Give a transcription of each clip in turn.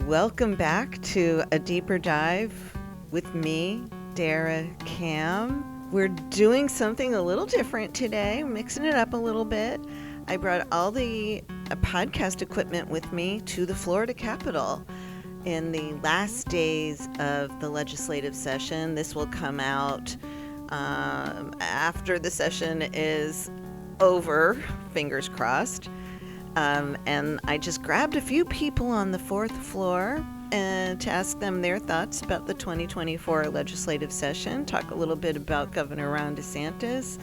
Welcome back to A Deeper Dive with me, Dara Cam. We're doing something a little different today, mixing it up a little bit. I brought all the podcast equipment with me to the Florida Capitol in the last days of the legislative session. This will come out after the session is over, fingers crossed. And I just grabbed a few people on the fourth floor to ask them their thoughts about the 2024 legislative session, talk a little bit about Governor Ron DeSantis,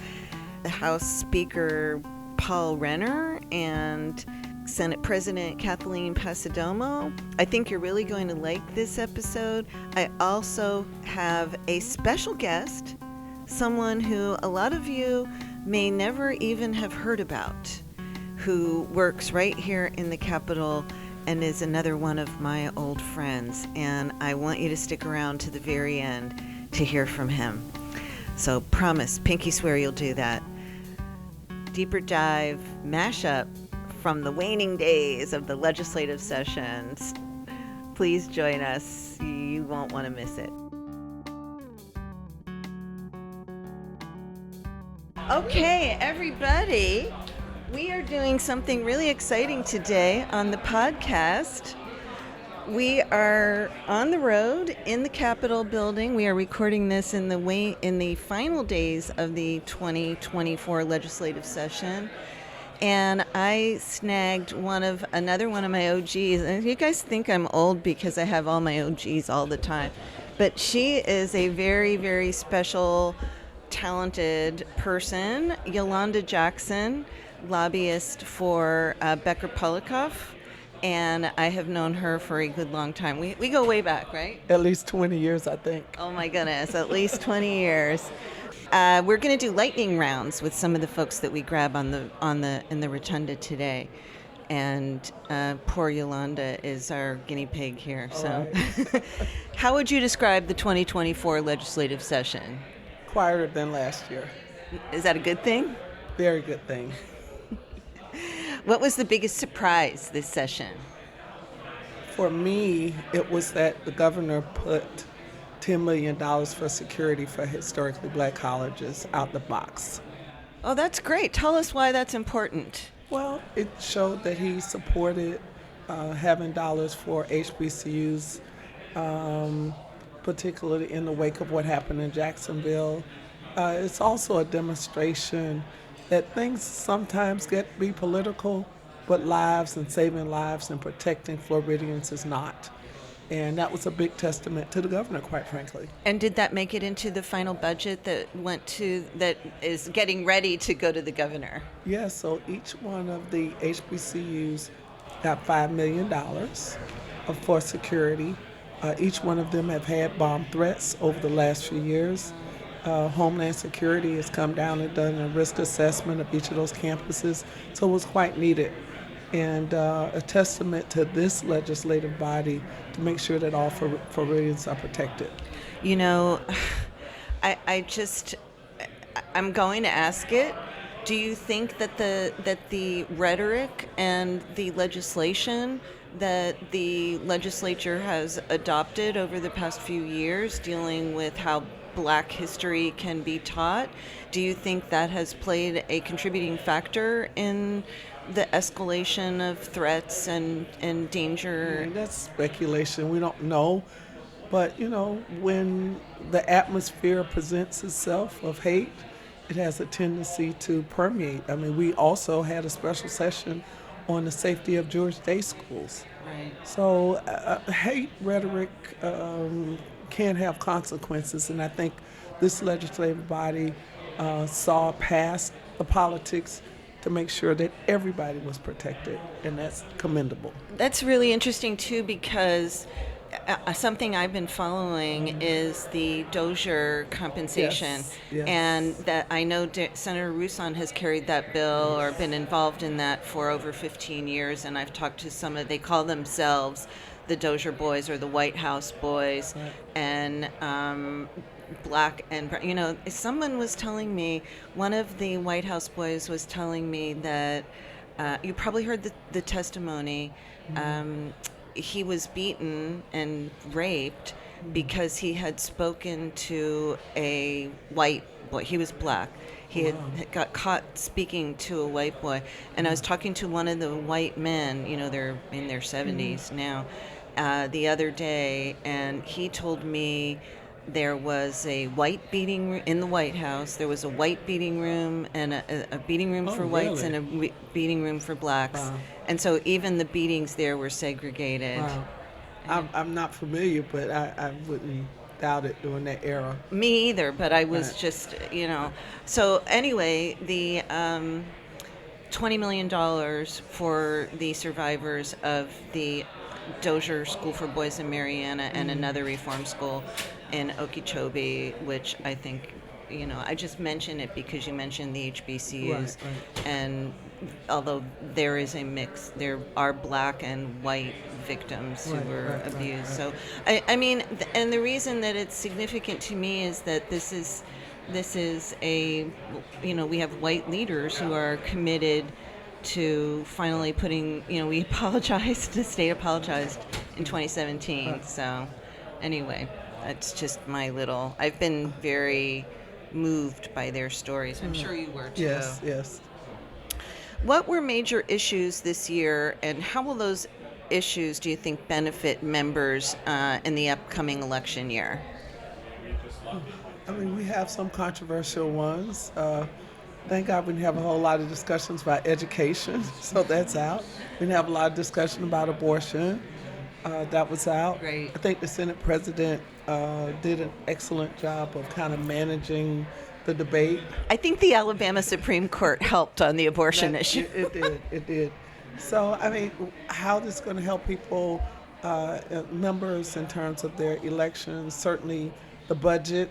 the House Speaker Paul Renner, and Senate President Kathleen Passidomo. I think you're really going to like this episode. I also have a special guest, someone who a lot of you may never even have heard about, who works right here in the Capitol and is another one of my old friends. And I want you to stick around to the very end to hear from him. So promise, pinky swear you'll do that. Deeper dive mashup from the waning days of the legislative sessions. Please join us. You won't want to miss it. Okay, everybody. We are doing something really exciting today on the podcast. We are on the road in the Capitol building. We are recording this in the final days of the 2024 legislative session. And I snagged another one of my OGs. And you guys think I'm old because I have all my OGs all the time. But she is a very, very special, talented person, Yolanda Jackson, lobbyist for Becker Polikoff, and I have known her for a good long time. We go way back, right? At least 20 years, I think. Oh my goodness, at least 20 years. We're going to do lightning rounds with some of the folks that we grab in the rotunda today, and poor Yolanda is our guinea pig here. All so, right. How would you describe the 2024 legislative session? Quieter than last year. Is that a good thing? Very good thing. What was the biggest surprise this session? For me, it was that the governor put $10 million for security for historically black colleges out the box. Oh, that's great. Tell us why that's important. Well, it showed that he supported having dollars for HBCUs, particularly in the wake of what happened in Jacksonville. It's also a demonstration that things sometimes get to be political, but lives and saving lives and protecting Floridians is not. And that was a big testament to the governor, quite frankly. And did that make it into the final budget that is getting ready to go to the governor? Yes, so each one of the HBCUs got $5 million for security. Each one of them have had bomb threats over the last few years. Homeland Security has come down and done a risk assessment of each of those campuses, so it was quite needed. And a testament to this legislative body to make sure that all Floridians are protected. You know, I'm going to ask it. Do you think that the rhetoric and the legislation that the legislature has adopted over the past few years dealing with how Black history can be taught, do you think that has played a contributing factor in the escalation of threats and danger? That's speculation. We don't know. But, when the atmosphere presents itself of hate, it has a tendency to permeate. I mean, we also had a special session on the safety of Jewish day schools. Right. So hate rhetoric can have consequences, and I think this legislative body saw past the politics to make sure that everybody was protected, and that's commendable. That's really interesting too, because something I've been following is the Dozier compensation. Yes. And that I know Senator Rouson has carried that bill or been involved in that for over 15 years, and I've talked to they call themselves the Dozier Boys or the White House Boys, right. And Black and, someone was telling me, one of the White House Boys was telling me that, you probably heard the testimony, he was beaten and raped because he had spoken to a white boy. He was black. He had got caught speaking to a white boy. And I was talking to one of the white men, they're in their 70s now, the other day, and he told me there was a white beating room in the White House. There was a white beating room and a beating room for whites really? and a beating room for blacks. Wow. And so even the beatings there were segregated. Wow. I'm not familiar, but I wouldn't doubt it during that era. Me either, but I was Right. just, So anyway, the $20 million for the survivors of the Dozier School for Boys in Mariana and another reform school in Okeechobee, which I think, I just mention it because you mentioned the HBCUs. Right. And although there is a mix, there are black and white victims who were abused. So, I mean, and the reason that it's significant to me is that this is a, we have white leaders who are committed to finally putting, we apologized, the state apologized in 2017. So anyway, that's just I've been very moved by their stories. I'm sure you were too. Yes. What were major issues this year, and how will those issues, do you think, benefit members in the upcoming election year? I mean, we have some controversial ones. Thank God we didn't have a whole lot of discussions about education, so that's out. We didn't have a lot of discussion about abortion. That was out. Great. I think the Senate president did an excellent job of kind of managing the debate. I think the Alabama Supreme Court helped on the abortion issue. It did. So, I mean, how this is going to help people, members in terms of their elections, certainly the budget,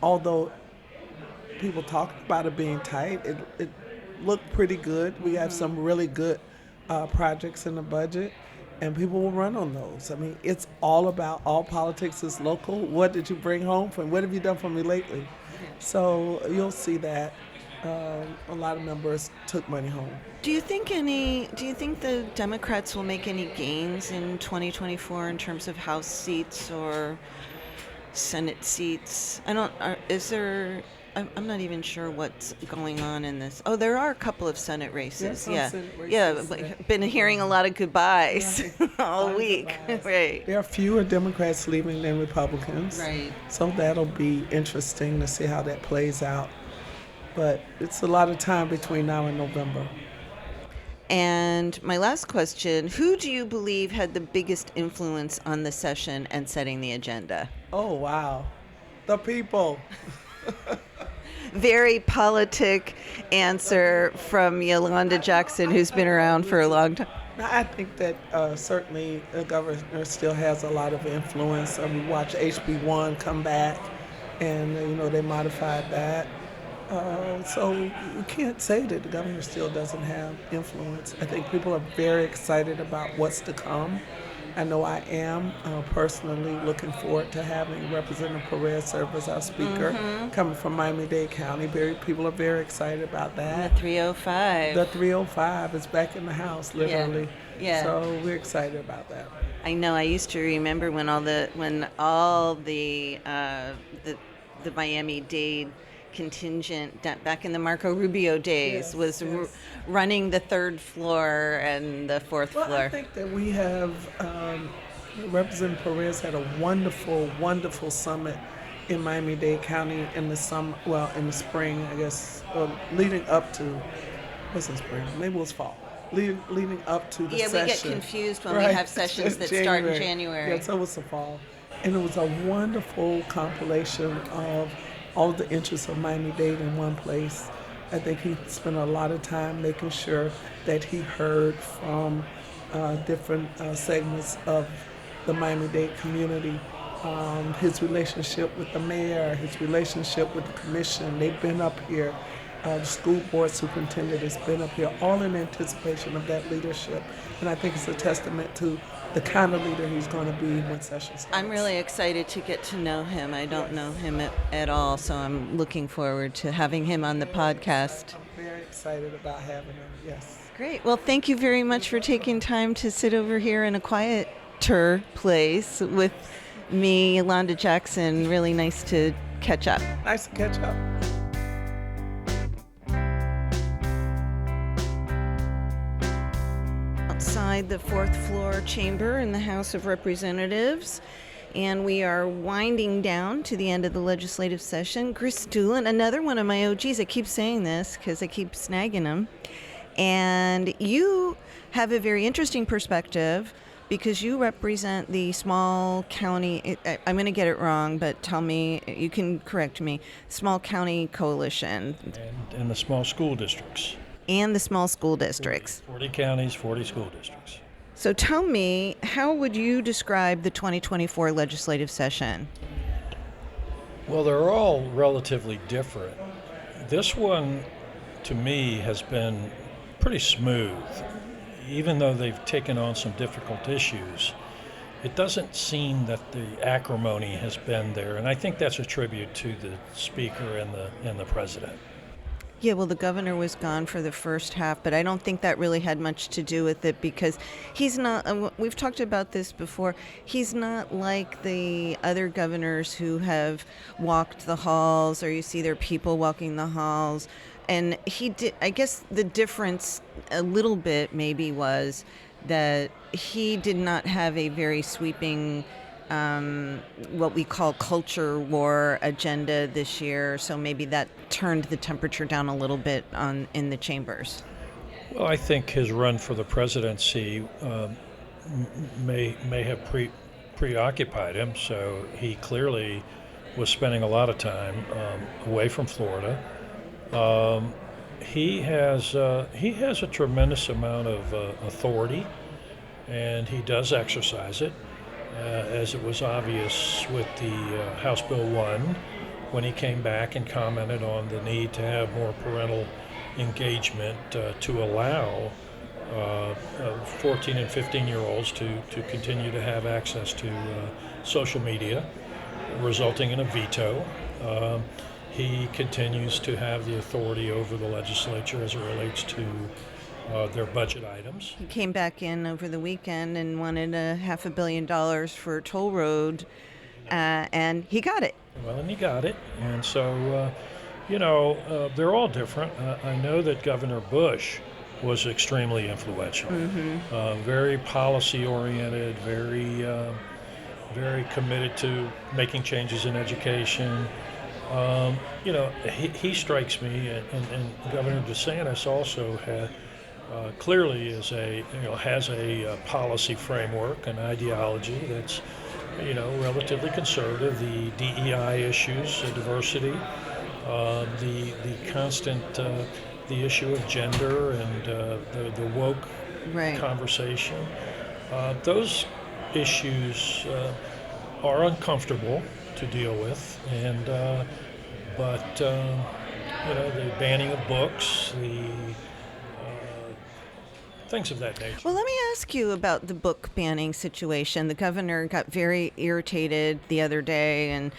although people talked about it being tight, it looked pretty good. We have some really good projects in the budget, and people will run on those. I mean, it's all politics is local. What did you bring home from? What have you done for me lately? So you'll see that a lot of members took money home. Do you think the Democrats will make any gains in 2024 in terms of House seats or Senate seats? I'm not even sure what's going on in this. Oh, there are a couple of Senate races. Senate races. Yeah, but been hearing a lot of goodbyes all week. Goodbyes. Right. There are fewer Democrats leaving than Republicans. Right. So that'll be interesting to see how that plays out. But it's a lot of time between now and November. And my last question, who do you believe had the biggest influence on the session and setting the agenda? Oh, wow. The people. Very politic answer from Yolanda Jackson, who's been around for a long time. I think that certainly the governor still has a lot of influence. We watched HB1 come back, and they modified that. So you can't say that the governor still doesn't have influence. I think people are very excited about what's to come. I know I am personally looking forward to having Representative Perrier serve as our speaker, coming from Miami-Dade County. People are very excited about that. The 305. The 305 is back in the House, literally. Yeah. So we're excited about that. I know. I used to remember when all the Miami-Dade contingent back in the Marco Rubio days was running the third floor and the fourth floor. I think that we have Representative Perez had a wonderful, wonderful summit in Miami-Dade County in the spring, I guess, leading up to, wasn't spring, maybe it was fall, leading up to the session. Yeah, we get confused when we have sessions that start in January. Yeah, so it was the fall. And it was a wonderful compilation of all the interests of Miami-Dade in one place. I think he spent a lot of time making sure that he heard from different segments of the Miami-Dade community. His relationship with the mayor, his relationship with the commission, they've been up here. The school board superintendent has been up here, all in anticipation of that leadership. And I think it's a testament to the kind of leader he's going to be when session starts. I'm really excited to get to know him. I don't know him at all, so I'm looking forward to having him on the podcast. I'm very excited about having him, yes. Great. Well, thank you very much for taking time to sit over here in a quieter place with me, Yolanda Jackson. Really nice to catch up. Nice to catch up. Outside the fourth floor chamber in the House of Representatives, and we are winding down to the end of the legislative session. Chris Doolin, another one of my OGs. I keep saying this because I keep snagging him. And you have a very interesting perspective because you represent the small county, I'm going to get it wrong, but tell me, you can correct me, small county coalition. And the small school districts. And the small school districts. 40 counties, 40 school districts. So tell me, how would you describe the 2024 legislative session? Well, they're all relatively different. This one, to me, has been pretty smooth. Even though they've taken on some difficult issues, it doesn't seem that the acrimony has been there, and I think that's a tribute to the speaker and the president. Yeah, well, the governor was gone for the first half, but I don't think that really had much to do with it because he's not, we've talked about this before, he's not like the other governors who have walked the halls, or you see their people walking the halls. And he did, I guess the difference a little bit maybe was that he did not have a very sweeping what we call culture war agenda this year, so maybe that turned the temperature down a little bit in the chambers. Well, I think his run for the presidency may have preoccupied him, so he clearly was spending a lot of time away from Florida. He has a tremendous amount of authority, and he does exercise it. As it was obvious with the House Bill 1, when he came back and commented on the need to have more parental engagement to allow 14 and 15-year-olds to continue to have access to social media, resulting in a veto. He continues to have the authority over the legislature as it relates to their budget items. He came back in over the weekend and wanted $500 million for toll road, and he got it. Well, and he got it. And so, they're all different. I know that Governor Bush was extremely influential, very policy-oriented, very committed to making changes in education. He strikes me, and Governor DeSantis also clearly has a policy framework, an ideology that's relatively conservative. The DEI issues, diversity, the constant the issue of gender and the woke conversation. Those issues are uncomfortable to deal with, and but the banning of books, the things of that nature. Well, let me ask you about the book banning situation. The governor got very irritated the other day and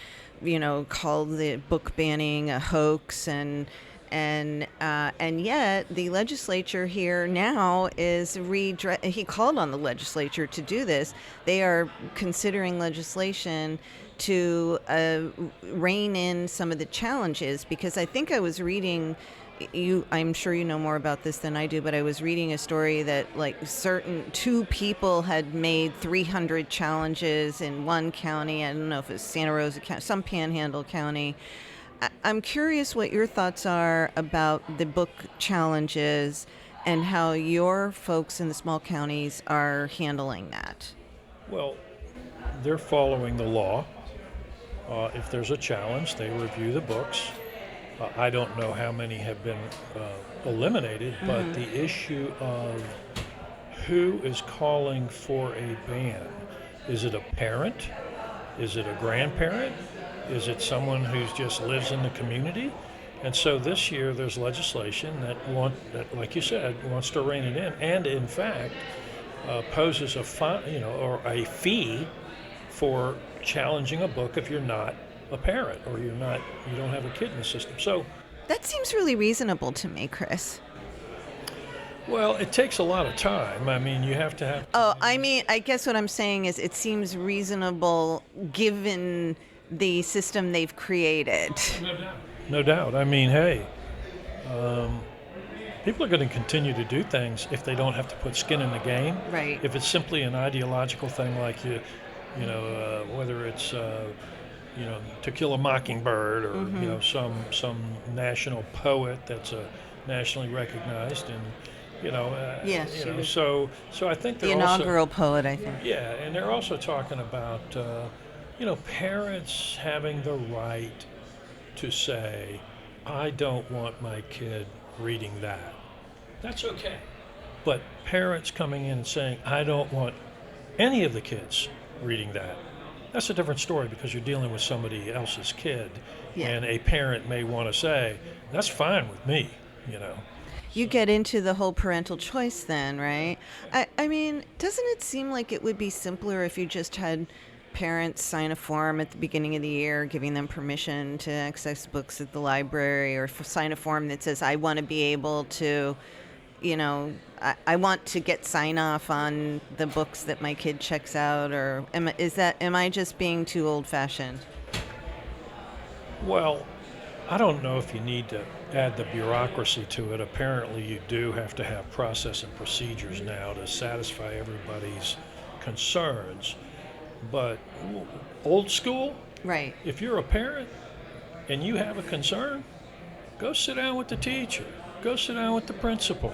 called the book banning a hoax, and yet the legislature here now is he called on the legislature to do this. They are considering legislation to rein in some of the challenges, because I think I was reading, I'm sure you know more about this than I do, but I was reading a story that two people had made 300 challenges in one county. I don't know if it's Santa Rosa County, some panhandle county. I'm curious what your thoughts are about the book challenges and how your folks in the small counties are handling that. Well, they're following the law. If there's a challenge, they review the books. I don't know how many have been eliminated, but the issue of who is calling for a ban, is it a parent? Is it a grandparent? Is it someone who just lives in the community? And so this year there's legislation that like you said, wants to rein it in, and in fact poses a fine, or a fee for challenging a book if you're not a parent or you don't have a kid in the system. So that seems really reasonable to me, Chris. Well, it takes a lot of time. I mean, you have to have. Oh, I mean, I guess what I'm saying is it seems reasonable given the system they've created. No doubt. No doubt. I mean, hey, people are going to continue to do things if they don't have to put skin in the game. Right. If it's simply an ideological thing, like whether it's To Kill a Mockingbird, or some national poet that's nationally recognized, and Yes, she was so I think the they're inaugural poet, I think. yeah, and they're also talking about parents having the right to say, I don't want my kid reading that. That's okay. But parents coming in and saying, I don't want any of the kids reading that, that's a different story, because you're dealing with somebody else's kid. Yeah. And a parent may want to say, that's fine with me, You get into the whole parental choice then, right? I mean, doesn't it seem like it would be simpler if you just had parents sign a form at the beginning of the year giving them permission to access books at the library, or sign a form that says, I want to be able to, I want to get sign off on the books that my kid checks out, or am I just being too old fashioned? Well, I don't know if you need to add the bureaucracy to it. Apparently, you do have to have process and procedures now to satisfy everybody's concerns. But old school, Right. if you're a parent and you have a concern, go sit down with the teacher. Go sit down with the principal.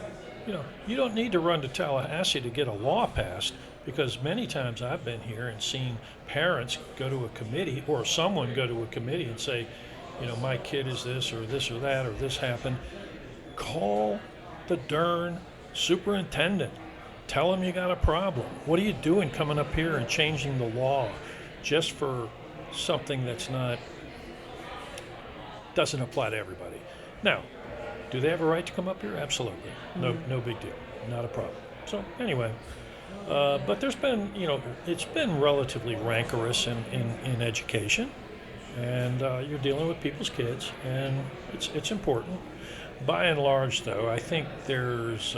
You don't need to run to Tallahassee to get a law passed, because many times I've been here and seen parents go to a committee, or someone go to a committee and say, my kid is this or that or this happened. Call the darn superintendent. Tell him you got a problem. What are you doing coming up here and changing the law just for something doesn't apply to everybody? Now, do they have a right to come up here? Absolutely. No big deal. Not a problem. So anyway, but there's been, it's been relatively rancorous in education. And you're dealing with people's kids, and it's important. By and large, though, I think there's,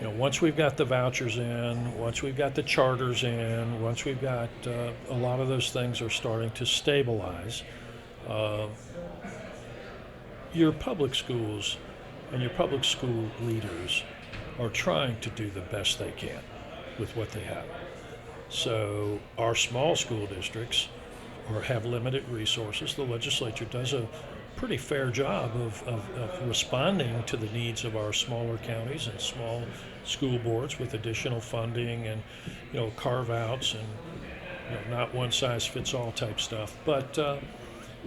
once we've got the vouchers in, once we've got the charters in, once we've got a lot of those things are starting to stabilize, your public schools and your public school leaders are trying to do the best they can with what they have. So our small school districts or have limited resources. The legislature does a pretty fair job of responding to the needs of our smaller counties and small school boards with additional funding and carve-outs and not one-size-fits-all type stuff. But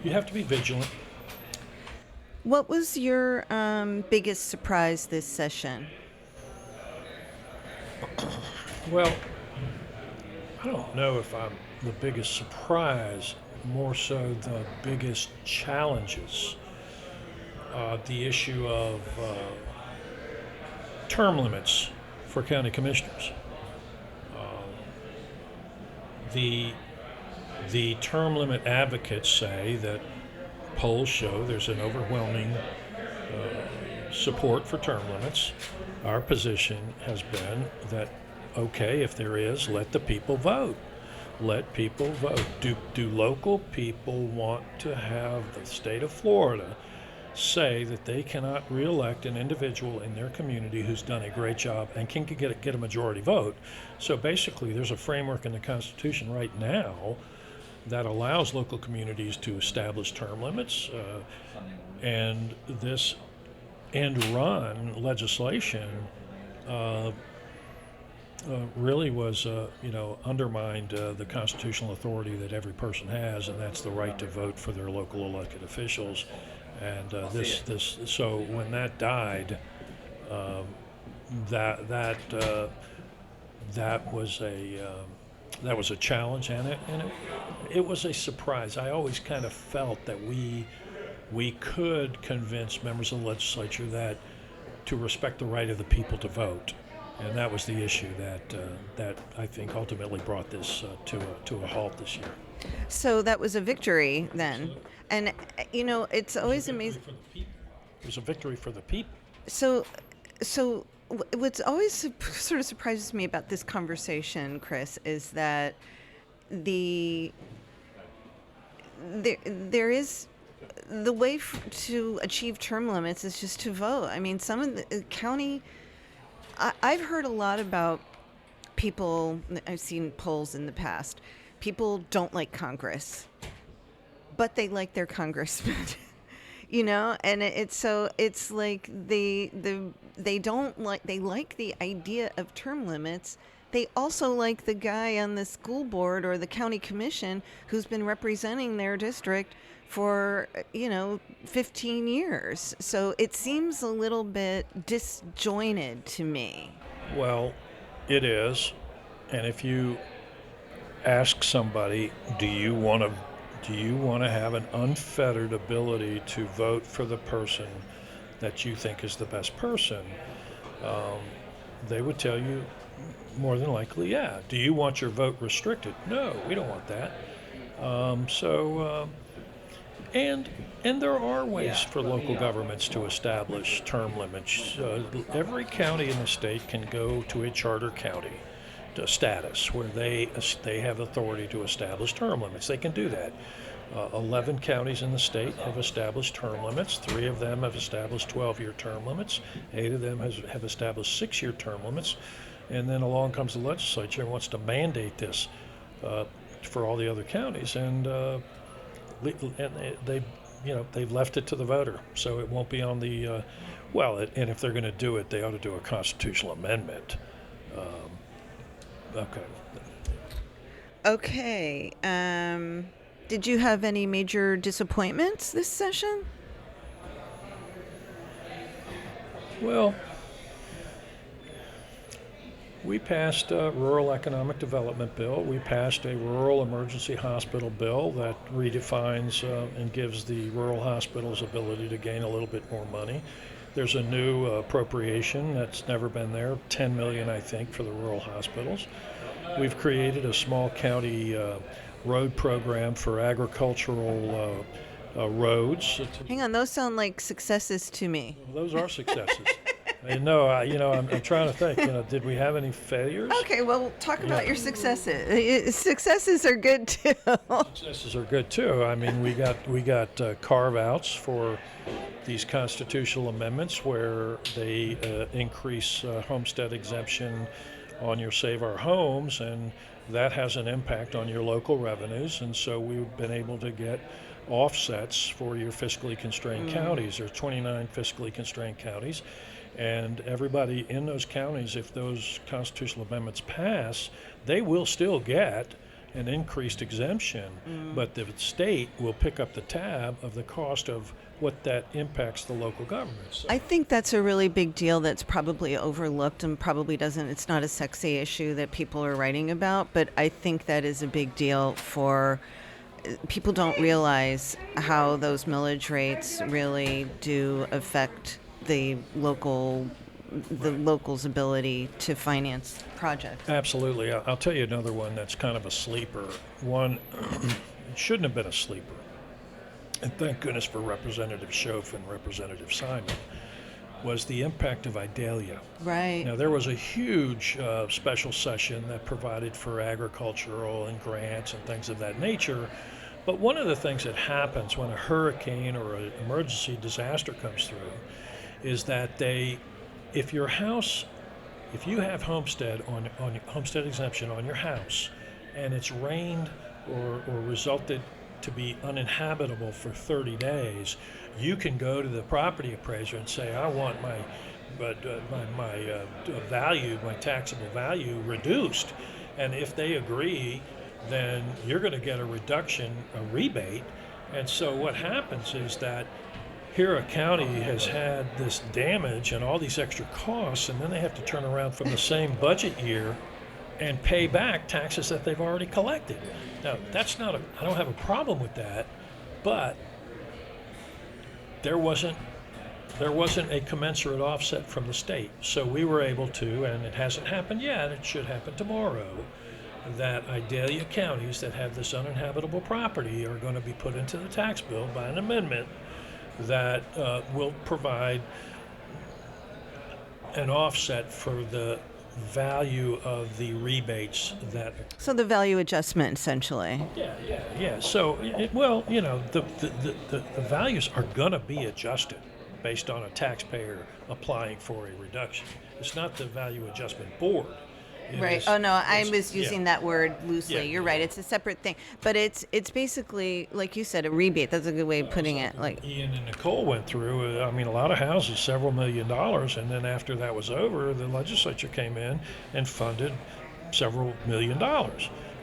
you have to be vigilant. What was your biggest surprise this session? Well, I don't know if I'm the biggest surprise, more so the biggest challenges. The issue of term limits for county commissioners. The term limit advocates say that polls show there's an overwhelming support for term limits. Our position has been that, okay, if there is, let the people vote. Let people vote. Do local people want to have the state of Florida say that they cannot reelect an individual in their community who's done a great job and can get a majority vote? So basically, there's a framework in the Constitution right now that allows local communities to establish term limits, and this end-run legislation really was, undermined the constitutional authority that every person has, and that's the right to vote for their local elected officials. And so when that died, that was a challenge, and it was a surprise. I always kind of felt that we could convince members of the legislature that to respect the right of the people to vote. And that was the issue that I think ultimately brought this to a halt this year. So that was a victory then. And, it's always amazing. It was a victory for the people. So So what's always sort of surprises me about this conversation, Chris, is that the there is the way to achieve term limits is just to vote. I mean, some of the county. I've heard a lot about people. I've seen polls in the past. People don't like Congress, but they like their congressman. And it's like they don't like, they like the idea of term limits. They also like the guy on the school board or the county commission who's been representing their district for 15 years. So it seems a little bit disjointed to me. Well, it is. And if you ask somebody, do you want to have an unfettered ability to vote for the person that you think is the best person? They would tell you more than likely, yeah. Do you want your vote restricted? No, we don't want that. And there are ways for local governments to establish term limits. Every county in the state can go to a charter county status where they have authority to establish term limits. They can do that. 11 counties in the state have established term limits. 3 of them have established 12-year term limits. 8 of them have established 6-year term limits. And then along comes the legislature and wants to mandate this for all the other counties. And they've left it to the voter, so it won't be on the and if they're going to do it, they ought to do a constitutional amendment. Okay. Did you have any major disappointments this session? Well, we passed a rural economic development bill. We passed a rural emergency hospital bill that redefines and gives the rural hospitals ability to gain a little bit more money. There's a new appropriation that's never been there, $10 million, I think, for the rural hospitals. We've created a small county road program for agricultural roads. Hang on, those sound like successes to me. Well, those are successes. I'm trying to think. Did we have any failures? Okay, well, talk about your successes. Successes are good too. Successes are good too. I mean, we got carve-outs for these constitutional amendments where they increase homestead exemption on your Save Our Homes, and that has an impact on your local revenues. And so we've been able to get offsets for your fiscally constrained counties. There's 29 fiscally constrained counties. And everybody in those counties, if those constitutional amendments pass, they will still get an increased exemption, but the state will pick up the tab of the cost of what that impacts the local government. So I think that's a really big deal that's probably overlooked and probably it's not a sexy issue that people are writing about, but I think that is a big deal for people don't realize how those millage rates really do affect the local's ability to finance projects. Absolutely. I'll tell you another one that's kind of a sleeper. One, it shouldn't have been a sleeper. And thank goodness for Representative Schoaf and Representative Sine, was the impact of Idalia. Right. Now, there was a huge special session that provided for agricultural and grants and things of that nature. But one of the things that happens when a hurricane or an emergency disaster comes through is that if you have homestead homestead exemption on your house, and it's rained or resulted to be uninhabitable for 30 days, you can go to the property appraiser and say, I want my value, my taxable value reduced. And if they agree, then you're going to get a reduction, a rebate. And so what happens is that here a county has had this damage and all these extra costs, and then they have to turn around from the same budget year and pay back taxes that they've already collected. Now, I don't have a problem with that, but there wasn't a commensurate offset from the state. So we were able to, and it hasn't happened yet, it should happen tomorrow, that Idalia counties that have this uninhabitable property are going to be put into the tax bill by an amendment that will provide an offset for the value of the rebates that. So the value adjustment, essentially. Yeah. So, well, the values are going to be adjusted based on a taxpayer applying for a reduction. It's not the value adjustment board. Right. Oh no, I was using that word loosely. Yeah, You're yeah. right. It's a separate thing, but it's basically, like you said, a rebate. That's a good way of putting it. Like, Ian and Nicole went through. I mean, a lot of houses, several $1 million, and then after that was over, the legislature came in and funded several $1 million.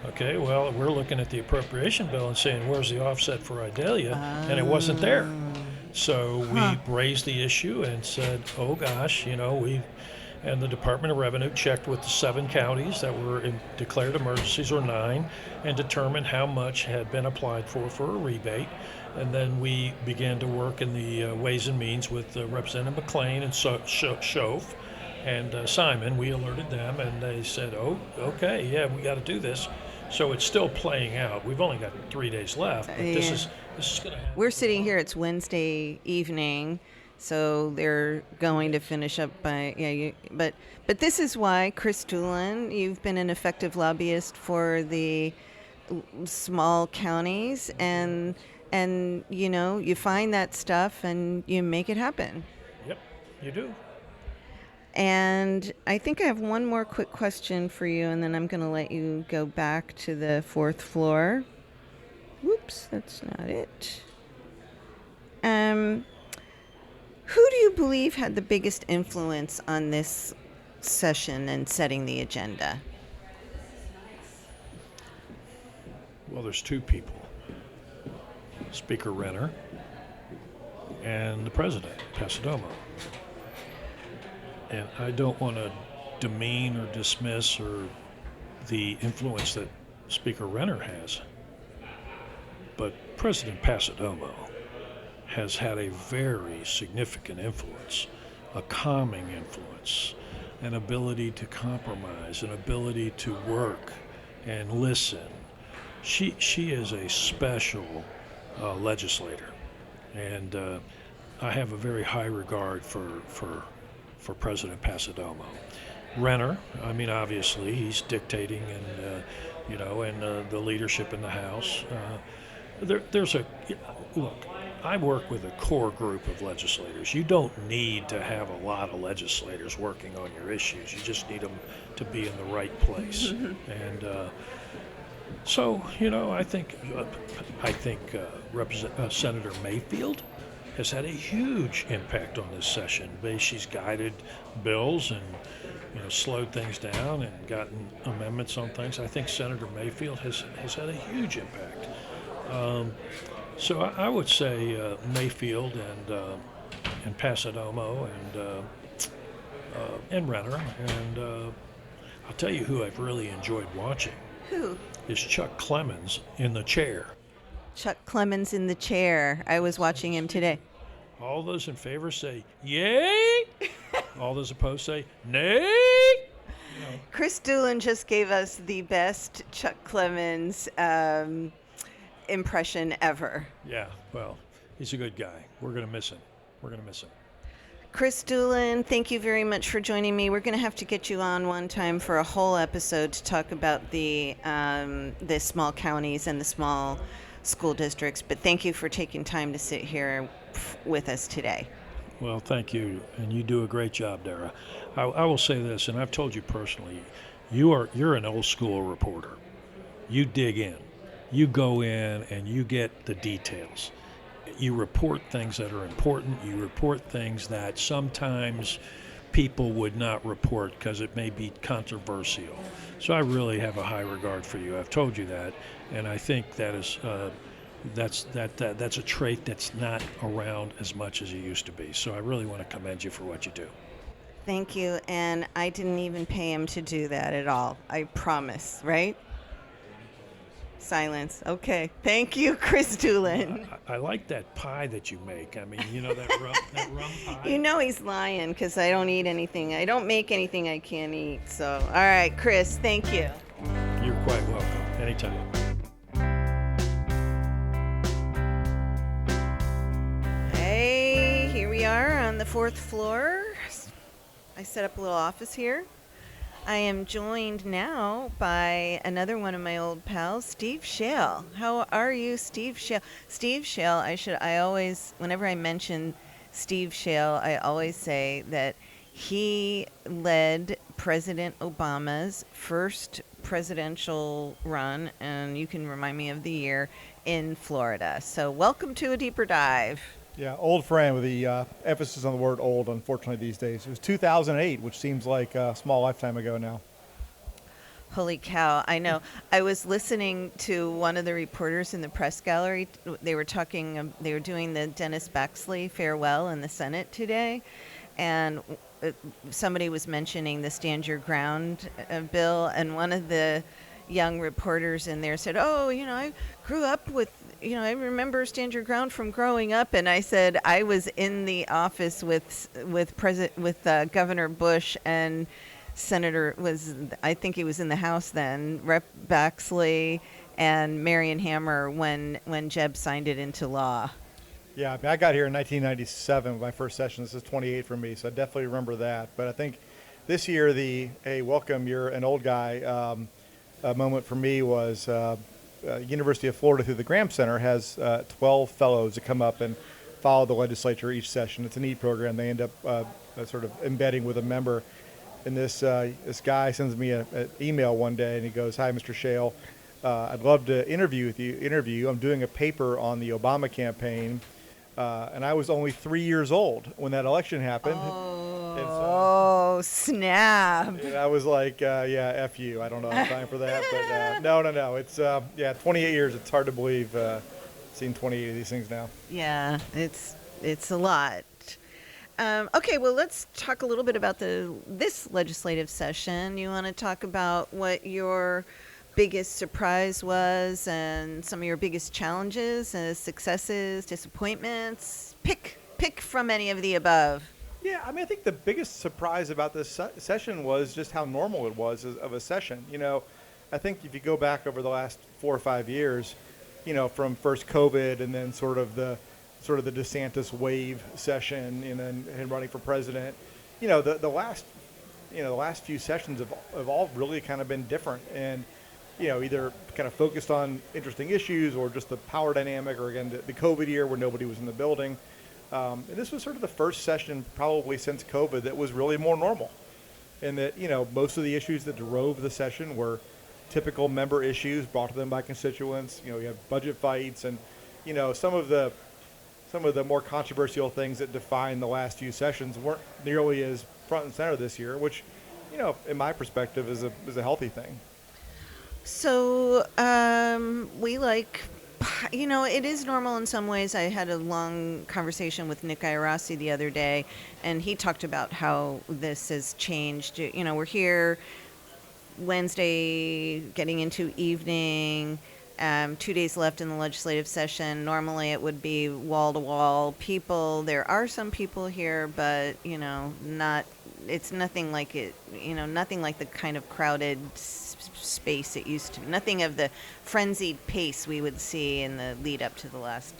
Okay, well, we're looking at the appropriation bill and saying, where's the offset for Idalia? And it wasn't there. So we raised the issue and said, oh gosh, and the Department of Revenue checked with the 7 counties that were in declared emergencies, or 9, and determined how much had been applied for a rebate. And then we began to work in the Ways and Means with Representative McLean and Shove and Simon. We alerted them, and they said, oh, okay, yeah, we got to do this. So it's still playing out. We've only got 3 days left, but this is going to happen. we're sitting here. It's Wednesday evening, so they're going to finish up by but this is why, Chris Doolin, you've been an effective lobbyist for the small counties, and you find that stuff and you make it happen. Yep, you do. And I think I have one more quick question for you, and then I'm going to let you go back to the 4th floor. Whoops, that's not it. Who do you believe had the biggest influence on this session and setting the agenda? Well, there's 2 people, Speaker Renner and the President, Pasadomo. And I don't want to demean or dismiss the influence that Speaker Renner has, but President Pasadomo has had a very significant influence, a calming influence, an ability to compromise, an ability to work and listen. She is a special legislator, and I have a very high regard for President Pasadomo. Renner, I mean, obviously he's dictating and the leadership in the House. Look, I work with a core group of legislators. You don't need to have a lot of legislators working on your issues. You just need them to be in the right place. And so, I think Senator Mayfield has had a huge impact on this session. She's guided bills and slowed things down and gotten amendments on things. I think Senator Mayfield has had a huge impact. So I would say Mayfield and Pasadomo and Renner, and I'll tell you who I've really enjoyed watching. Who? Is Chuck Clemens in the chair. Chuck Clemens in the chair. I was watching him today. All those in favor say yay. All those opposed say nay. Chris Doolin just gave us the best Chuck Clemens impression ever. Yeah, well, he's a good guy. We're going to miss him. Chris Doolin, thank you very much for joining me. We're going to have to get you on one time for a whole episode to talk about the small counties and the small school districts. But thank you for taking time to sit here with us today. Well, thank you, and you do a great job, Dara. I will say this, and I've told you personally, you're an old school reporter. You dig in. You go in and you get the details. You report things that are important. You report things that sometimes people would not report because it may be controversial. So I really have a high regard for you. I've told you that, and I think that is that's a trait that's not around as much as it used to be. So I really want to commend you for what you do. Thank you, and I didn't even pay him to do that at all. I promise, right? Silence. Okay. Thank you, Chris Doolin. I like that pie that you make. I mean, that rum pie. He's lying because I don't eat anything. I don't make anything I can't eat. So, all right, Chris, thank you. You're quite welcome. Anytime. Hey, here we are on the 4th floor. I set up a little office here. I am joined now by another one of my old pals, Steve Schale. How are you, Steve Schale? Steve Schale, I always, whenever I mention Steve Schale, I always say that he led President Obama's first presidential run, and you can remind me of the year, in Florida. So welcome to A Deeper Dive. Yeah, old friend with the emphasis on the word old, unfortunately, these days. It was 2008, which seems like a small lifetime ago now. Holy cow, I know. I was listening to one of the reporters in the press gallery. They were talking, they were doing the Dennis Baxley farewell in the Senate today, and somebody was mentioning the Stand Your Ground bill, and one of the young reporters in there said, "Oh, I grew up with, I remember Stand Your Ground from growing up." And I said, I was in the office with Governor Bush, and I think he was in the House then, Rep. Baxley and Marion Hammer when Jeb signed it into law. Yeah, I mean, I got here in 1997, my first session. This is 28 for me, so I definitely remember that. But I think this year, hey, welcome, you're an old guy moment for me was University of Florida through the Graham Center has 12 fellows that come up and follow the legislature each session. It's a neat program. They end up sort of embedding with a member. And this guy sends me an email one day, and he goes, "Hi, Mr. Schale. I'd love to interview you. I'm doing a paper on the Obama campaign." And I was only 3 years old when that election happened. Oh, snap. And I was like, yeah, F you. I don't know have time for that. But no. It's, 28 years. It's hard to believe seen 28 of these things now. Yeah, it's a lot. Okay, well, let's talk a little bit about this legislative session. You want to talk about what your biggest surprise was and some of your biggest challenges, successes, disappointments? Pick from any of the above. Yeah, I mean, I think the biggest surprise about this session was just how normal it was of a session. I think if you go back over the last 4 or 5 years, from first COVID and then sort of the DeSantis wave session and then running for president, the last few sessions have all really kind of been different and, either kind of focused on interesting issues or just the power dynamic or again, the COVID year where nobody was in the building. And this was sort of the first session probably since COVID that was really more normal. And that, most of the issues that drove the session were typical member issues brought to them by constituents. You have budget fights and, some of the more controversial things that define the last few sessions weren't nearly as front and center this year, which, in my perspective is a healthy thing. So it is normal in some ways. I had a long conversation with Nick Iarossi the other day, and he talked about how this has changed. We're here Wednesday, getting into evening, 2 days left in the legislative session. Normally it would be wall-to-wall people. There are some people here, but, it's nothing like it, nothing like the kind of crowded space it used to be. Nothing of the frenzied pace we would see in the lead up to the last.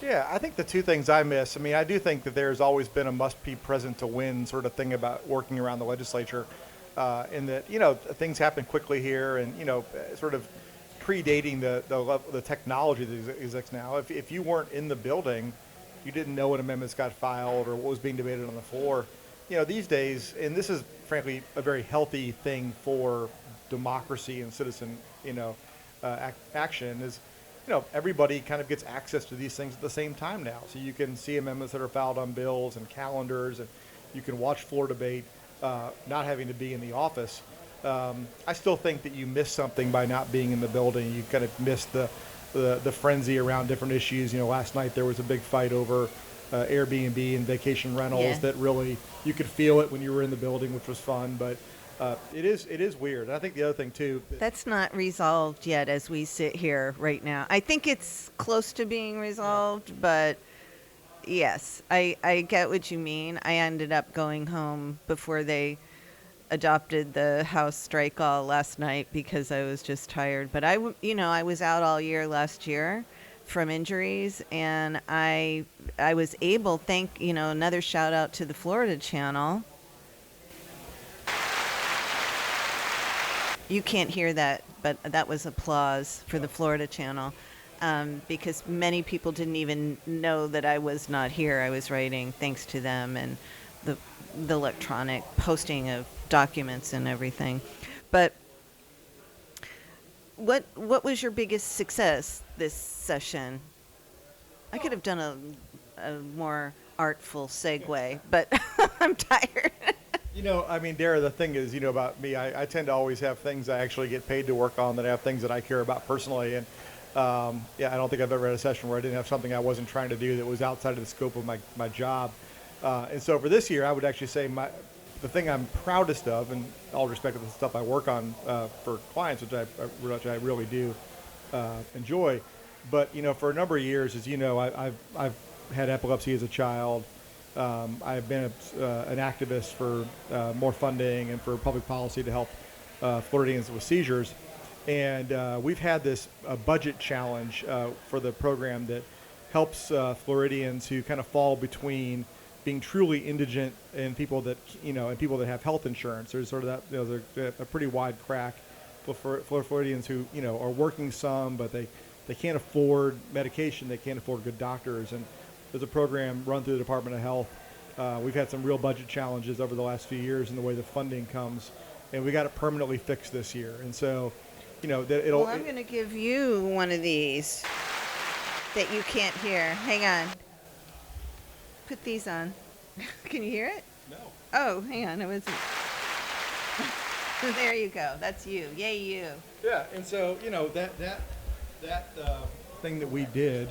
Yeah, I think the two things I miss, I do think that there's always been a must be present to win sort of thing about working around the legislature, in that, things happen quickly here and, sort of predating the technology that exists now. If you weren't in the building, you didn't know when amendments got filed or what was being debated on the floor. These days, and this is frankly a very healthy thing for democracy and citizen, action is, everybody kind of gets access to these things at the same time now. So you can see amendments that are filed on bills and calendars, and you can watch floor debate, not having to be in the office. I still think that you miss something by not being in the building. You kind of miss the frenzy around different issues. Last night there was a big fight over Airbnb and vacation rentals that really, you could feel it when you were in the building, which was fun. But it is weird. And I think the other thing too. That's not resolved yet as we sit here right now. I think it's close to being resolved, but yes, I get what you mean. I ended up going home before they adopted the House strike all last night because I was just tired. But I was out all year last year from injuries, and I was able, another shout out to the Florida channel. You can't hear that, but that was applause for the Florida channel, because many people didn't even know that I was not here. I was writing thanks to them and the electronic posting of documents and everything. But what was your biggest success this session? I could have done a more artful segue, but I'm tired. I mean, Dara, the thing is, about me, I tend to always have things I actually get paid to work on that I have things that I care about personally. And I don't think I've ever had a session where I didn't have something I wasn't trying to do that was outside of the scope of my job. And so for this year, I would actually say the thing I'm proudest of, and all respect to the stuff I work on for clients, which I really do enjoy. But, for a number of years, as you know, I've had epilepsy as a child. I've been an activist for more funding and for public policy to help Floridians with seizures. And we've had this budget challenge for the program that helps Floridians who kind of fall between being truly indigent and people that, and people that have health insurance. There's sort of that, there's a pretty wide crack for Floridians who, are working some, but they can't afford medication, they can't afford good doctors. And there's a program run through the Department of Health. We've had some real budget challenges over the last few years in the way the funding comes, and we got it permanently fixed this year. And so, it'll. Well, I'm going to give you one of these that you can't hear. Hang on. Put these on. Can you hear it? No. Oh, hang on. It wasn't. There you go. That's you. Yay, you. Yeah, and so that thing that we did.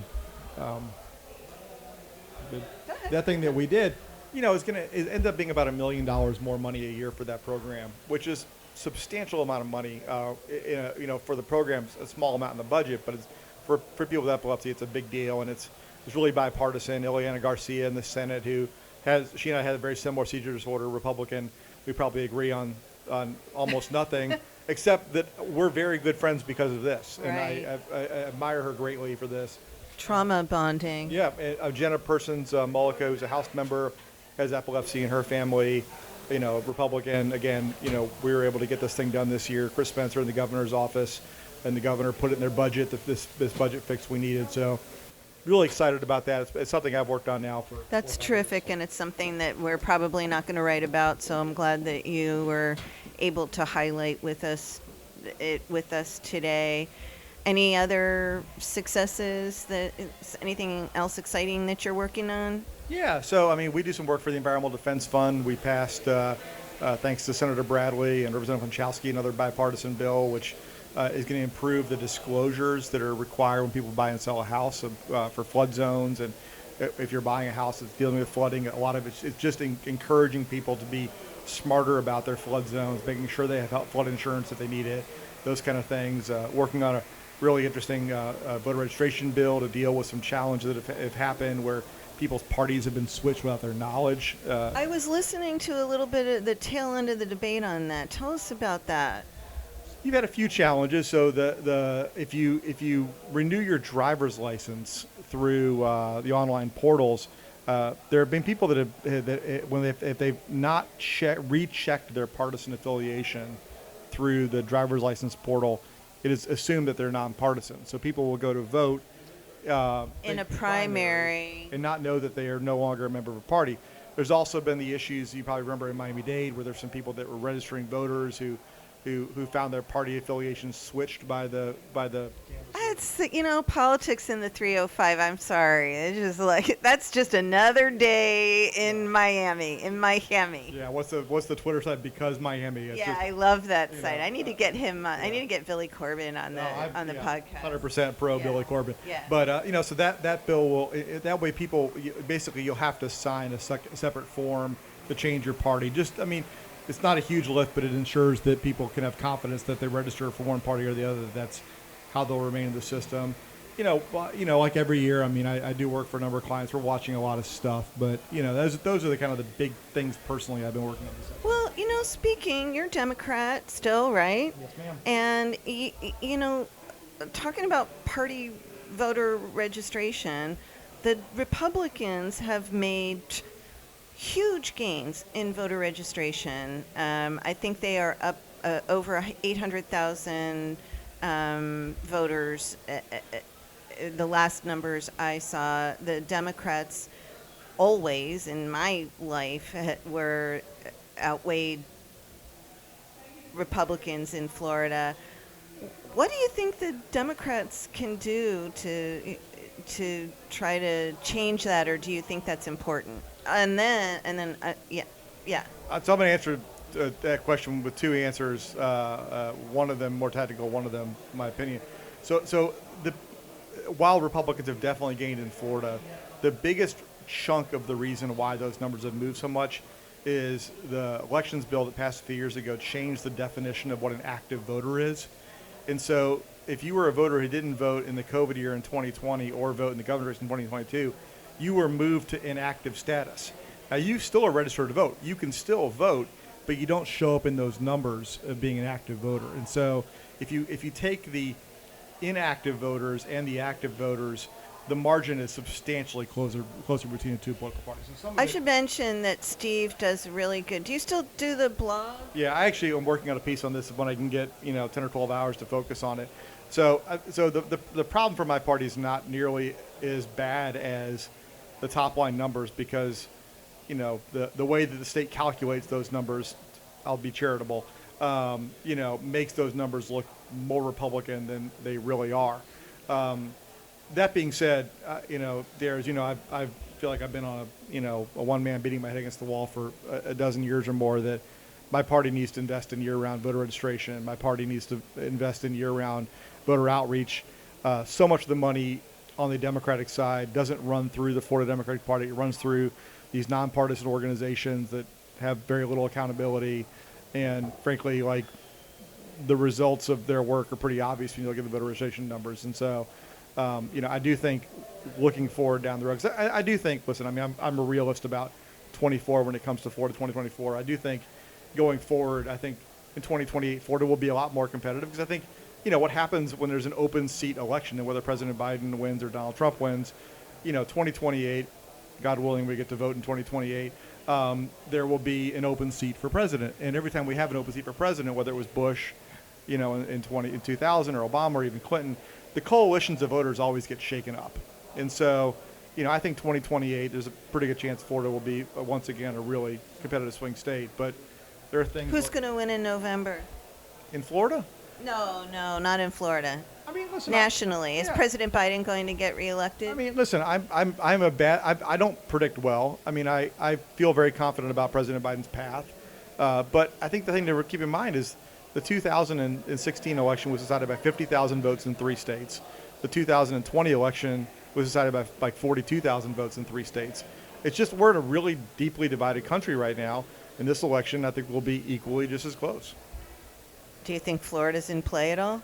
That thing that we did, is going to end up being about $1 million more money a year for that program, which is substantial amount of money. For the program, a small amount in the budget, but it's for people with epilepsy, it's a big deal, and it's really bipartisan. Ileana Garcia in the Senate, she and I had a very similar seizure disorder, Republican. We probably agree on almost nothing, except that we're very good friends because of this, Right. And I admire her greatly for this. Trauma bonding. Yeah, Jenna Persons Mullica, who's a House member, has epilepsy in her family. Republican. Again, we were able to get this thing done this year. Chris Spencer in the governor's office, and the governor put it in their budget that this budget fix we needed. So, really excited about that. It's something I've worked on now for. That's terrific, and it's something that we're probably not going to write about. So I'm glad that you were able to highlight with us today. Any other successes? Anything else exciting that you're working on? Yeah, so we do some work for the Environmental Defense Fund. We passed, thanks to Senator Bradley and Representative Konchowski, another bipartisan bill, which is going to improve the disclosures that are required when people buy and sell a house for flood zones. And if you're buying a house that's dealing with flooding, a lot of it's just encouraging people to be smarter about their flood zones, making sure they have flood insurance if they need it, those kind of things. Working on a really interesting voter registration bill to deal with some challenges that have happened where people's parties have been switched without their knowledge. I was listening to a little bit of the tail end of the debate on that. Tell us about that. You've had a few challenges. So if you renew your driver's license through the online portals, there have been people that if they've not rechecked their partisan affiliation through the driver's license portal, it is assumed that they're nonpartisan. So people will go to vote in a primary and not know that they are no longer a member of a party. There's also been the issues you probably remember in Miami-Dade where there's some people that were registering voters who found their party affiliation switched by the It's politics in the 305. I'm sorry. It's just that's just another day in Miami. Yeah, what's the Twitter site? Because Miami. It's I love that site. I need to get him. I need to get Billy Corbin on the podcast. 100% pro Billy Corbin. Yeah. But so that bill will that way people basically you'll have to sign a separate form to change your party. It's not a huge lift, but it ensures that people can have confidence that they register for one party or the other. That's how they'll remain in the system. Like every year, I do work for a number of clients. We're watching a lot of stuff, but those are the kind of the big things personally I've been working on. Well, speaking, you're a Democrat still, right? Yes, ma'am. And talking about party voter registration, the Republicans have made huge gains in voter registration. I think they are up over 800,000 voters. The last numbers I saw, the Democrats always in my life were outweighed Republicans in Florida. What do you think the Democrats can do to try to change that, or do you think that's important? And then, yeah. So I'm going to answer that question with two answers. One of them more tactical, one of them, in my opinion. So while Republicans have definitely gained in Florida, the biggest chunk of the reason why those numbers have moved so much is the elections bill that passed a few years ago changed the definition of what an active voter is. And so if you were a voter who didn't vote in the COVID year in 2020 or vote in the governor's race in 2022, you were moved to inactive status. Now, you still are registered to vote. You can still vote, but you don't show up in those numbers of being an active voter. And so if you take the inactive voters and the active voters, the margin is substantially closer between the two political parties. I should mention that Steve does really good. Do you still do the blog? Yeah, I actually am working on a piece on this when I can get 10 or 12 hours to focus on it. So the problem for my party is not nearly as bad as the top line numbers because the way that the state calculates those numbers, I'll be charitable, makes those numbers look more Republican than they really are. That being said, there's, I feel like I've been on a one-man beating my head against the wall for a dozen years or more that my party needs to invest in year-round voter registration. My party needs to invest in year-round voter outreach. So much of the money on the Democratic side doesn't run through the Florida Democratic Party. It runs through these nonpartisan organizations that have very little accountability. And frankly, like the results of their work are pretty obvious when you look at the voter registration numbers. And so, I do think looking forward down the road, 'cause I do think, listen, I mean, I'm a realist about 24 when it comes to Florida 2024. I do think going forward, I think in 2028, Florida will be a lot more competitive because I think, what happens when there's an open seat election and whether President Biden wins or Donald Trump wins, 2028, God willing, we get to vote in 2028. There will be an open seat for president. And every time we have an open seat for president, whether it was Bush, in 2000 or Obama or even Clinton, the coalitions of voters always get shaken up. And so, I think 2028, there's a pretty good chance Florida will be, once again, a really competitive swing state. But there are things. Who's going to win in November? In Florida? No, not in Florida. I mean, listen. Nationally, is President Biden going to get reelected? I mean, listen. I don't predict well. I mean, I feel very confident about President Biden's path. But I think the thing to keep in mind is the 2016 election was decided by 50,000 votes in 3 states. The 2020 election was decided by like 42,000 votes in 3 states. It's just we're in a really deeply divided country right now. And this election, I think, will be equally just as close. Do you think Florida's in play at all?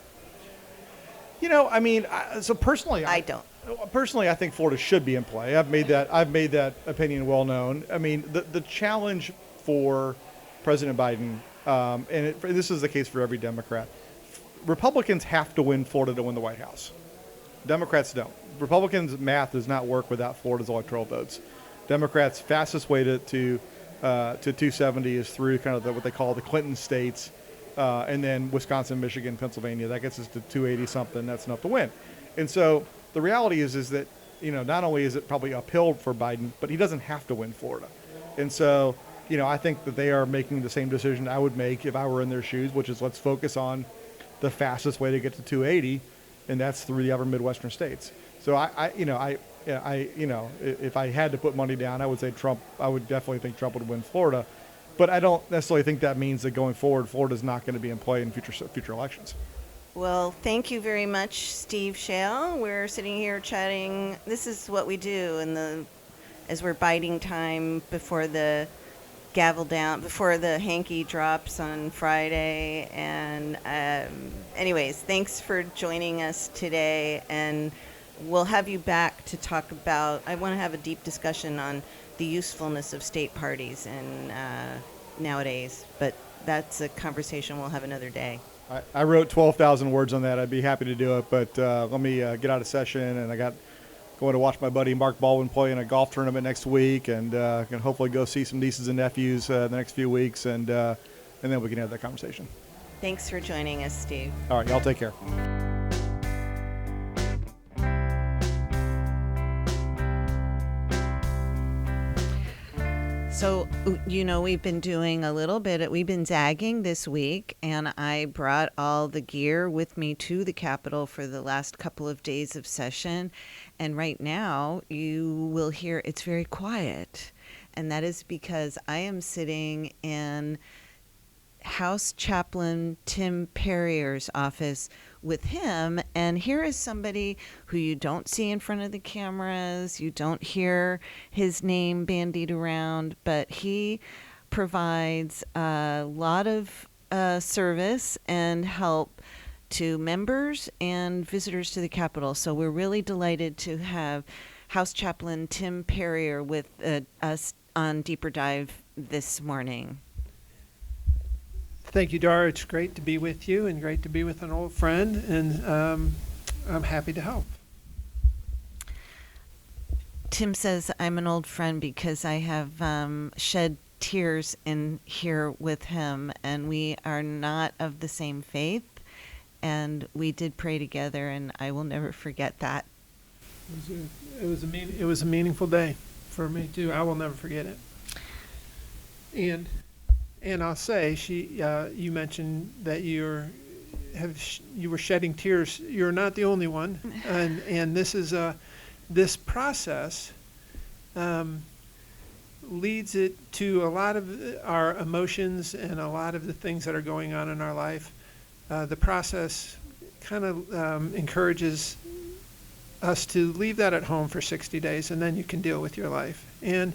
I mean, so personally, I don't. Personally, I think Florida should be in play. I've made that opinion well known. I mean, the challenge for President Biden, this is the case for every Democrat. Republicans have to win Florida to win the White House. Democrats don't. Republicans' math does not work without Florida's electoral votes. Democrats' fastest way to 270 is through kind of what they call the Clinton states, and then Wisconsin, Michigan, Pennsylvania. That gets us to 280 something. That's enough to win. And so the reality is that not only is it probably uphill for Biden, but he doesn't have to win Florida. And so I think that they are making the same decision I would make if I were in their shoes, which is let's focus on the fastest way to get to 280, and that's through the upper Midwestern states. So if I had to put money down, I would say Trump. I would definitely think Trump would win Florida, but I don't necessarily think that means that going forward, Florida's not going to be in play in future elections. Well, thank you very much, Steve Schale. We're sitting here chatting. This is what we do as we're biding time before the gavel down, before the Hanky drops on Friday. And anyways, thanks for joining us today. And we'll have you back to talk about, I want to have a deep discussion on the usefulness of state parties and nowadays. But that's a conversation we'll have another day. I wrote 12,000 words on that. I'd be happy to do it, but let me get out of session, and I got going to watch my buddy Mark Baldwin play in a golf tournament next week, and can hopefully go see some nieces and nephews the next few weeks, and then we can have that conversation. Thanks for joining us, Steve. All right, y'all take care. So, we've been zagging this week, and I brought all the gear with me to the Capitol for the last couple of days of session. And right now, you will hear it's very quiet. And that is because I am sitting in House Chaplain Tim Perrier's office with him, and here is somebody who you don't see in front of the cameras, you don't hear his name bandied around, but he provides a lot of service and help to members and visitors to the Capitol. So we're really delighted to have House Chaplain Tim Perrier with us on Deeper Dive this morning. Thank you, Dara. It's great to be with you and great to be with an old friend, and I'm happy to help. Tim says I'm an old friend because I have shed tears in here with him, and we are not of the same faith, and we did pray together, and I will never forget that. It was a meaningful day for me too. I will never forget it. And I'll say, you mentioned that you were shedding tears. You're not the only one, and this process leads it to a lot of our emotions and a lot of the things that are going on in our life. The process kind of encourages us to leave that at home for 60 days, and then you can deal with your life. And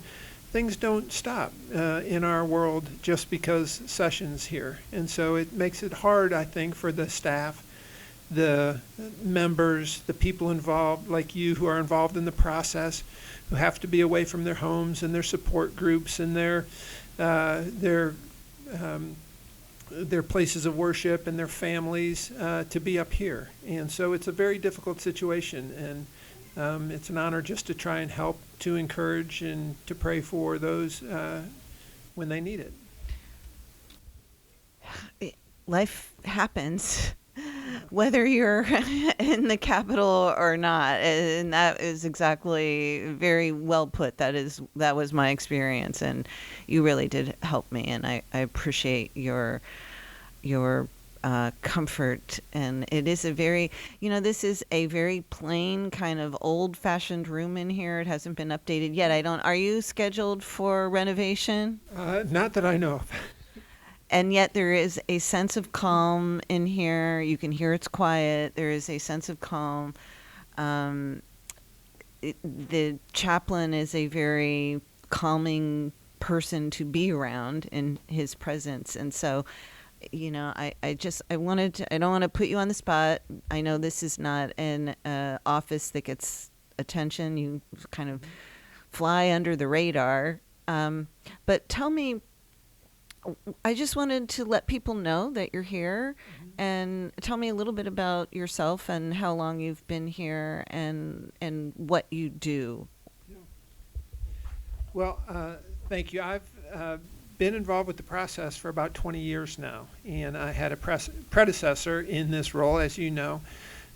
things don't stop in our world just because session's here. And so it makes it hard, I think, for the staff, the members, the people involved, like you, who are involved in the process, who have to be away from their homes and their support groups and their places of worship and their families to be up here. And so it's a very difficult situation, and it's an honor just to try and help, to encourage, and to pray for those when they need it. Life happens, whether you're in the Capitol or not, and that is exactly very well put. That was my experience, and you really did help me, and I appreciate your comfort. And it is this is a very plain kind of old-fashioned room in here. It hasn't been updated yet. Are you scheduled for renovation? Not that I know of. And yet there is a sense of calm in here. You can hear it's quiet. There is a sense of calm. The chaplain is a very calming person to be around in his presence. And so, I don't want to put you on the spot. I know this is not an office that gets attention. You kind of fly under the radar. But tell me, I just wanted to let people know that you're here, and tell me a little bit about yourself and how long you've been here and what you do. Well, thank you. I've been involved with the process for about 20 years now, and I had a predecessor in this role, as you know,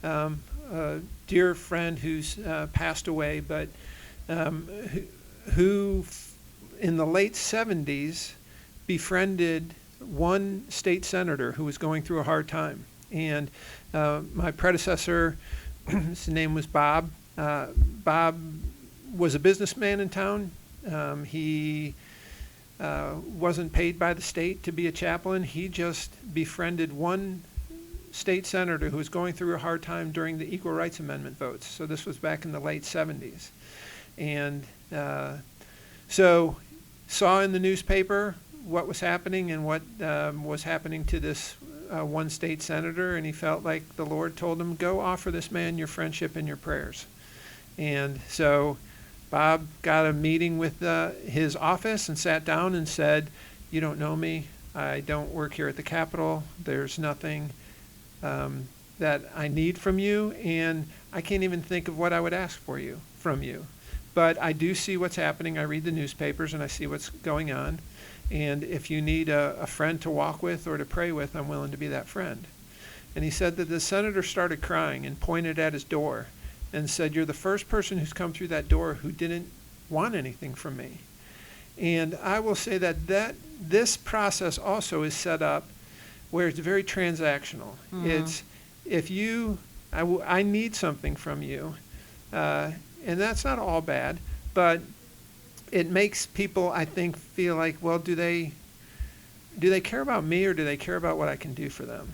a dear friend who's passed away, but who in the late 70s befriended one state senator who was going through a hard time. And my predecessor, his name was Bob. Bob was a businessman in town. He wasn't paid by the state to be a chaplain. He just befriended one state senator who was going through a hard time during the Equal Rights Amendment votes. So this was back in the late 70s. And so saw in the newspaper what was happening and what was happening to this one state senator, and he felt like the Lord told him, go offer this man your friendship and your prayers. And so Bob got a meeting with his office and sat down and said, you don't know me. I don't work here at the Capitol. There's nothing that I need from you, and I can't even think of what I would ask from you. But I do see what's happening. I read the newspapers and I see what's going on. And if you need a friend to walk with or to pray with, I'm willing to be that friend. And he said that the senator started crying and pointed at his door and said, "You're the first person who's come through that door who didn't want anything from me." And I will say that this process also is set up where it's very transactional. It's if I need something from you, and that's not all bad, but it makes people, I think, feel like, well, do they care about me, or do they care about what I can do for them?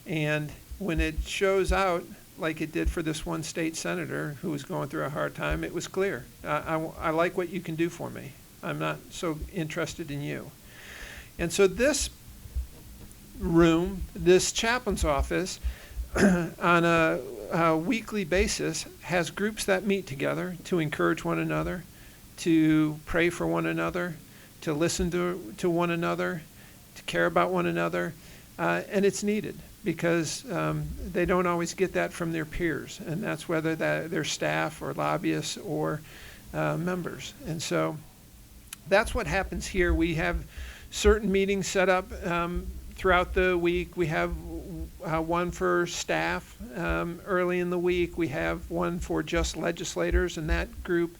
And when it shows out like it did for this one state senator who was going through a hard time, it was clear. I like what you can do for me. I'm not so interested in you. And so this room, this chaplain's office, on a weekly basis has groups that meet together to encourage one another, to pray for one another, to listen to one another, to care about one another, and it's needed because they don't always get that from their peers, and that's whether they're staff or lobbyists or members. And so that's what happens here. We have certain meetings set up throughout the week. We have one for staff early in the week. We have one for just legislators, and that group,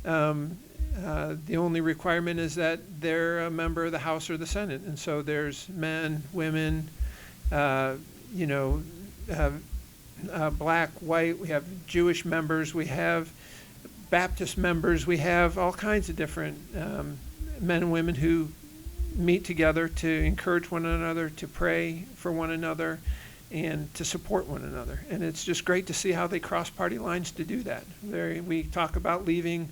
the only requirement is that they're a member of the House or the Senate. And so there's men, women, black, white. We have Jewish members. We have Baptist members. We have all kinds of different men and women who meet together to encourage one another, to pray for one another, and to support one another. And it's just great to see how they cross party lines to do that. We talk about leaving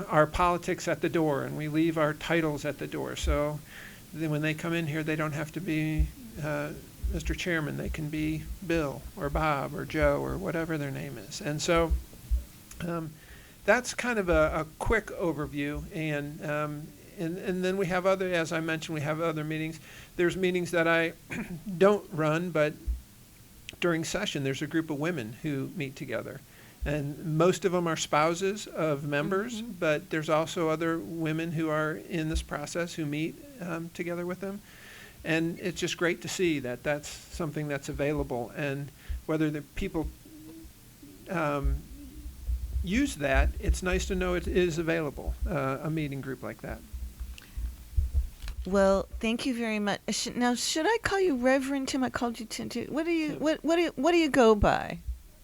our politics at the door, and we leave our titles at the door. So then when they come in here, they don't have to be Mr. Chairman. They can be Bill or Bob or Joe or whatever their name is. And so that's kind of a quick overview. And then we have other, as I mentioned, we have other meetings. There's meetings that I don't run, but during session, there's a group of women who meet together. And most of them are spouses of members, but there's also other women who are in this process who meet together with them. And it's just great to see that that's something that's available. And whether the people use that, it's nice to know it is available, a meeting group like that. Well, thank you very much. Now, should I call you Reverend Tim? I called you Tim too. What do you go by?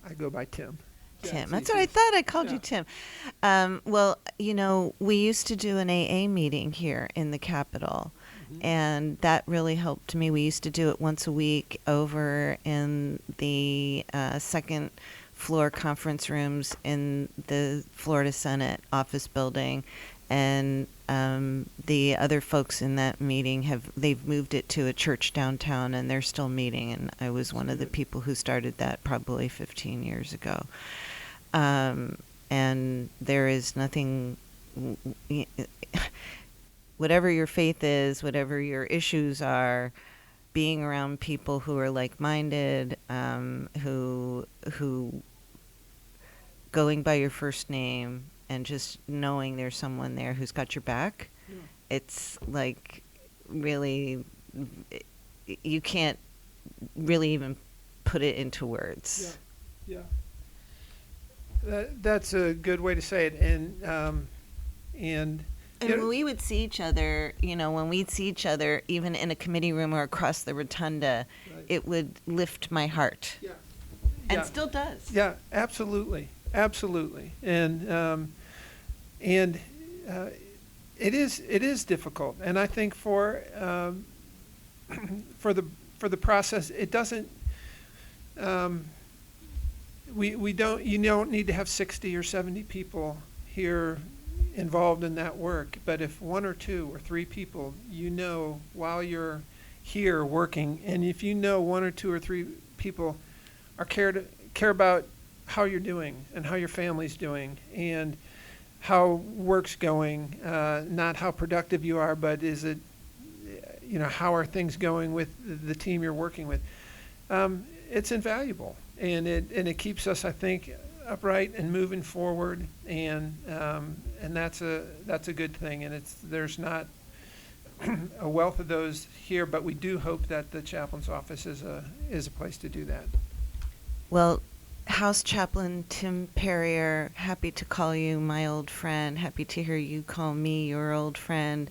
I go by Tim. Tim. That's what I thought. I called you Tim. Well, we used to do an AA meeting here in the Capitol, and that really helped me. We used to do it once a week over in the second floor conference rooms in the Florida Senate office building. And the other folks in that meeting they've moved it to a church downtown, and they're still meeting. And I was one of the people who started that probably 15 years ago. And there is nothing, whatever your faith is, whatever your issues are, being around people who are like-minded, who going by your first name, and just knowing there's someone there who's got your back, it's like really, you can't really even put it into words. Yeah. That's a good way to say it. And when we would see each other, when we'd see each other, even in a committee room or across the rotunda, right, it would lift my heart. Yeah. And still does. Yeah, absolutely. And it is difficult. And I think for the process, it doesn't. You don't need to have 60 or 70 people here involved in that work, but if 1 or 2 or 3 people while you're here working, and if 1 or 2 or 3 people are care about how you're doing and how your family's doing and how work's going, not how productive you are, but is it, how are things going with the team you're working with? It's invaluable. And it keeps us, I think, upright and moving forward, and that's a good thing. And there's not a wealth of those here, but we do hope that the chaplain's office is a place to do that. Well, House Chaplain Tim Perrier, happy to call you my old friend, happy to hear you call me your old friend,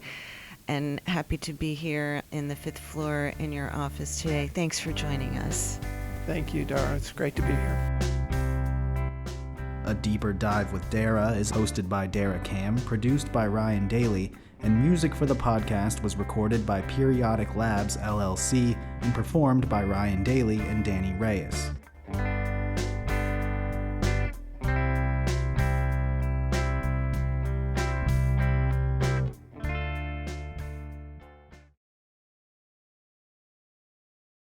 and happy to be here in the 5th floor in your office today. Thanks for joining us. Thank you, Dara. It's great to be here. A Deeper Dive with Dara is hosted by Dara Cam, produced by Ryan Daly, and music for the podcast was recorded by Periodic Labs, LLC, and performed by Ryan Daly and Danny Reyes.